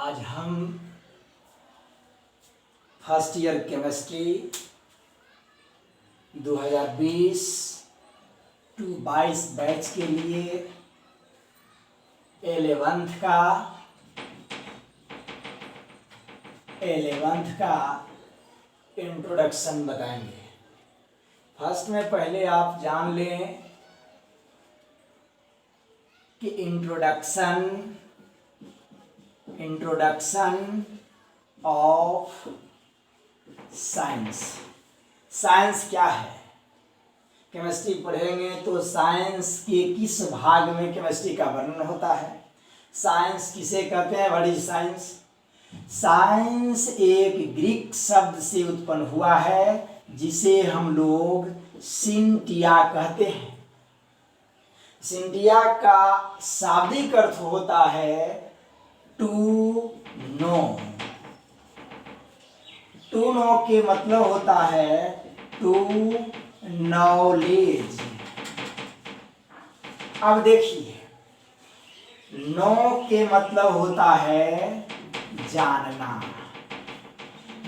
आज हम first year chemistry 2020 to 22 batch के लिए 11th का इंट्रोडक्शन बताएंगे। फर्स्ट में पहले आप जान लें कि इंट्रोडक्शन ऑफ साइंस क्या है। केमिस्ट्री पढ़ेंगे तो साइंस के किस भाग में केमिस्ट्री का वर्णन होता है, साइंस किसे कहते हैं, व्हाट इज साइंस। साइंस एक ग्रीक शब्द से उत्पन्न हुआ है जिसे हम लोग सिंटिया कहते हैं। सिंटिया का शाब्दिक अर्थ होता है टू नो। टू नो के मतलब होता है टू नॉलेज। अब देखिए, नो के मतलब होता है जानना,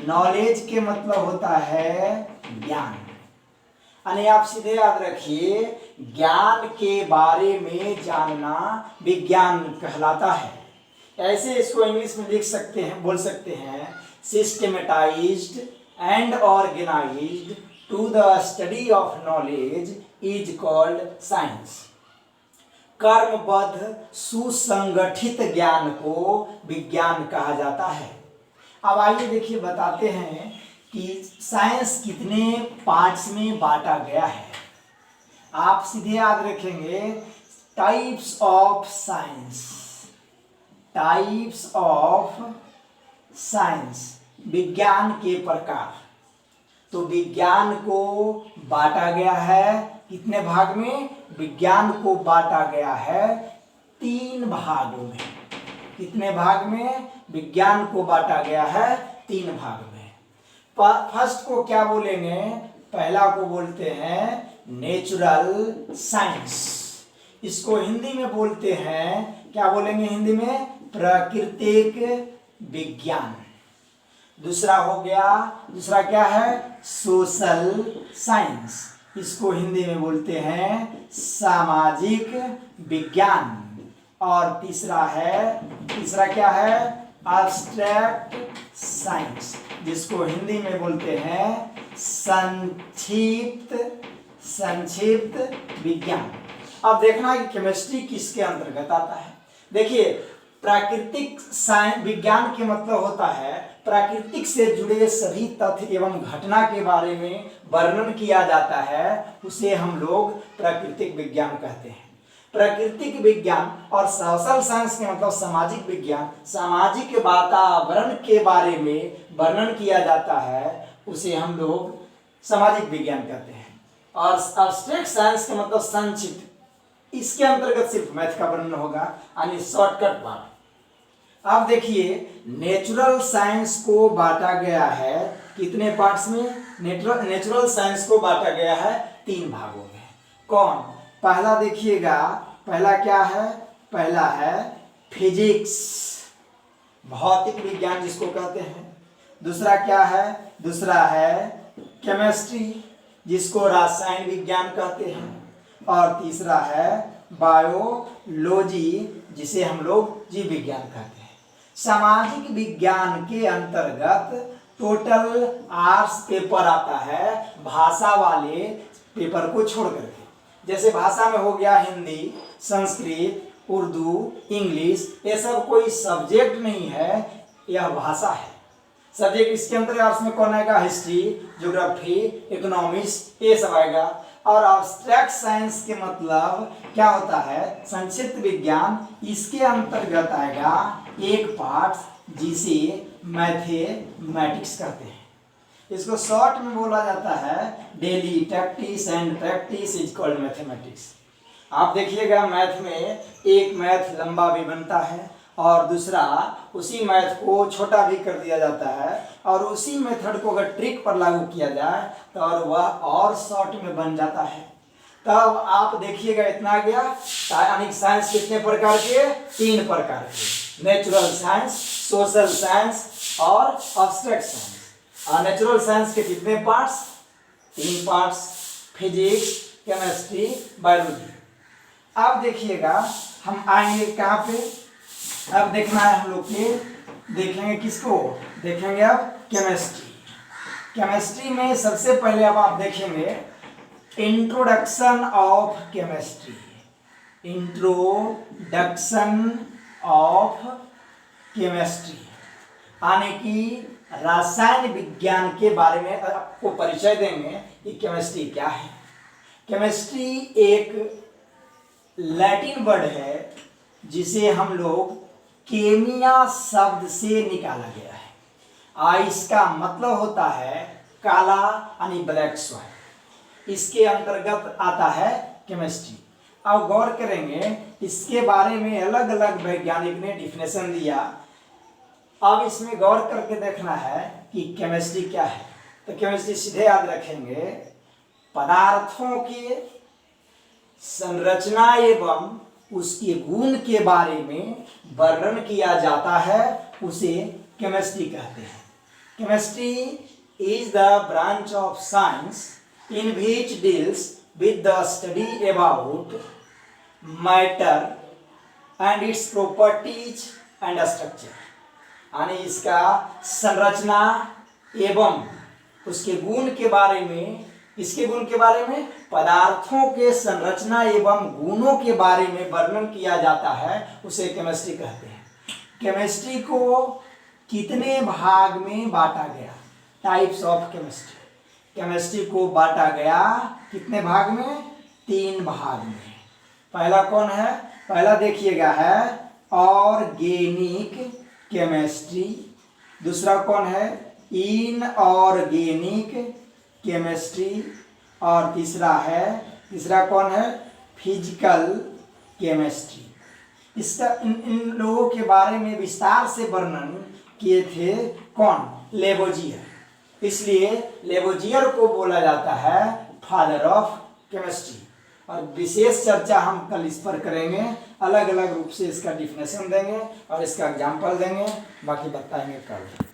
नॉलेज के मतलब होता है ज्ञान। यानी आप सीधे याद रखिए, ज्ञान के बारे में जानना विज्ञान कहलाता है। ऐसे इसको इंग्लिश में लिख सकते हैं, बोल सकते हैं, systematized and organized to the study of knowledge is called science. कर्मबद्ध सुसंगठित ज्ञान को विज्ञान कहा जाता है। अब आइए देखिए, बताते हैं कि साइंस कितने पार्ट्स में बांटा गया है। आप सीधे याद रखेंगे, types of science. Types of science, विज्ञान के प्रकार। तो विज्ञान को बांटा गया है कितने भाग में, विज्ञान को बांटा गया है 3 भागों में। कितने भाग में, विज्ञान को बांटा गया है 3 भाग में। फर्स्ट को क्या बोलेंगे, पहला को बोलते हैं नेचुरल साइंस। इसको हिंदी में बोलते हैं, क्या बोलेंगे हिंदी में, प्राकृतिक विज्ञान। दूसरा हो गया, दूसरा क्या है, सोशल साइंस। इसको हिंदी में बोलते हैं सामाजिक विज्ञान। और तीसरा क्या है, एब्स्ट्रैक्ट साइंस, जिसको हिंदी में बोलते हैं संक्षिप्त विज्ञान। अब देखना है कि केमिस्ट्री किसके अंतर्गत आता है। देखिए, प्राकृतिक साइंस विज्ञान के मतलब होता है प्राकृतिक से जुड़े सभी तथ्य एवं घटना के बारे में वर्णन किया जाता है, उसे हम लोग प्राकृतिक विज्ञान कहते हैं। प्राकृतिक विज्ञान और सोशल साइंस के मतलब सामाजिक विज्ञान, सामाजिक वातावरण के बारे में वर्णन किया जाता है, उसे हम लोग सामाजिक विज्ञान कहते हैं। और एब्स्ट्रैक्ट साइंस के मतलब संक्षिप्त, इसके अंतर्गत सिर्फ मैथ का वर्णन होगा, यानी शॉर्टकट बात। अब देखिए, नेचुरल साइंस को बांटा गया है कितने पार्ट्स में, नेचुरल साइंस को बांटा गया है 3 भागों में। कौन, पहला देखिएगा, पहला क्या है, पहला है फिजिक्स, भौतिक विज्ञान जिसको कहते हैं। दूसरा क्या है, दूसरा है केमिस्ट्री, जिसको रसायन विज्ञान कहते हैं। और तीसरा है बायोलॉजी, जिसे हम लोग जीव विज्ञान कहते हैं। सामाजिक विज्ञान के अंतर्गत टोटल 8 पेपर आता है, भाषा वाले पेपर को छोड़ करके। जैसे भाषा में हो गया हिंदी, संस्कृत, उर्दू, इंग्लिश, ये सब कोई सब्जेक्ट नहीं है, यह भाषा है। सब्जेक्ट इसके अंतर्गत में कौन आएगा, हिस्ट्री, ज्योग्राफी, इकोनॉमिक्स, ये सब आएगा। और एब्स्ट्रैक्ट साइंस के मतलब क्या होता है, संक्षिप्त विज्ञान, इसके अंतर्गत आएगा एक पार्ट जिसे मैथमेटिक्स कहते हैं। इसको शॉर्ट में बोला जाता है daily practice and practice is called mathematics. आप देखिएगा, मैथ में एक मैथ लंबा भी बनता है और दूसरा उसी मैथ को छोटा भी कर दिया जाता है, और उसी मेथड को अगर ट्रिक पर लागू किया जाए तो और वह और शॉर्ट में बन जाता है। तब आप देखिएगा, इतना गया, यानी साइंस कितने प्रकार के, 3 प्रकार के। नेचुरल साइंस, सोशल साइंस और अब्स्ट्रैक्ट साइंस। नेचुरल साइंस के कितने parts? 3 parts, physics, chemistry, biology. अब देखिएगा हम आएंगे कहाँ पे, अब देखना है हम लोग के, देखेंगे किसको, देखेंगे अब केमिस्ट्री। केमिस्ट्री में सबसे पहले अब आप देखेंगे introduction of chemistry, introduction of chemistry, यानी कि रसायन विज्ञान के बारे में आपको परिचय देंगे कि केमिस्ट्री क्या है। केमिस्ट्री एक लैटिन वर्ड है जिसे हम लोग केमिया शब्द से निकाला गया है। इसका मतलब होता है काला यानी ब्लैक सॉइल, इसके अंतर्गत आता है केमिस्ट्री। अब गौर करेंगे इसके बारे में अलग अलग वैज्ञानिक ने डिफिनेशन दिया। अब इसमें गौर करके देखना है कि केमिस्ट्री क्या है। तो केमिस्ट्री सीधे याद रखेंगे पदार्थों के संरचना एवं उसके गुण के बारे में वर्णन किया जाता है, उसे केमिस्ट्री कहते हैं। Chemistry is the branch of science in which deals with the study about matter and its properties and structure, यानी इसका संरचना एवं उसके गुण के बारे में, इसके गुण के बारे में, पदार्थों के संरचना एवं गुणों के बारे में वर्णन किया जाता है, उसे केमिस्ट्री कहते हैं। केमिस्ट्री को कितने भाग में बांटा गया? Types of chemistry. केमिस्ट्री को बांटा गया कितने भाग में? 3 भाग में। पहला कौन है? पहला देखिएगा है ऑर्गेनिक केमिस्ट्री। दूसरा कौन है? Inorganic chemistry. और तीसरा कौन है? Physical chemistry. इसका इन लोगों के बारे में विस्तार से वर्णन किए थे कौन? लेवोजियर। इसलिए लेवोजियर को बोला जाता है फादर ऑफ केमिस्ट्री। और विशेष चर्चा हम कल इस पर करेंगे, अलग अलग रूप से इसका डिफिनेशन देंगे और इसका एग्जाम्पल देंगे, बाकी बताएंगे कल।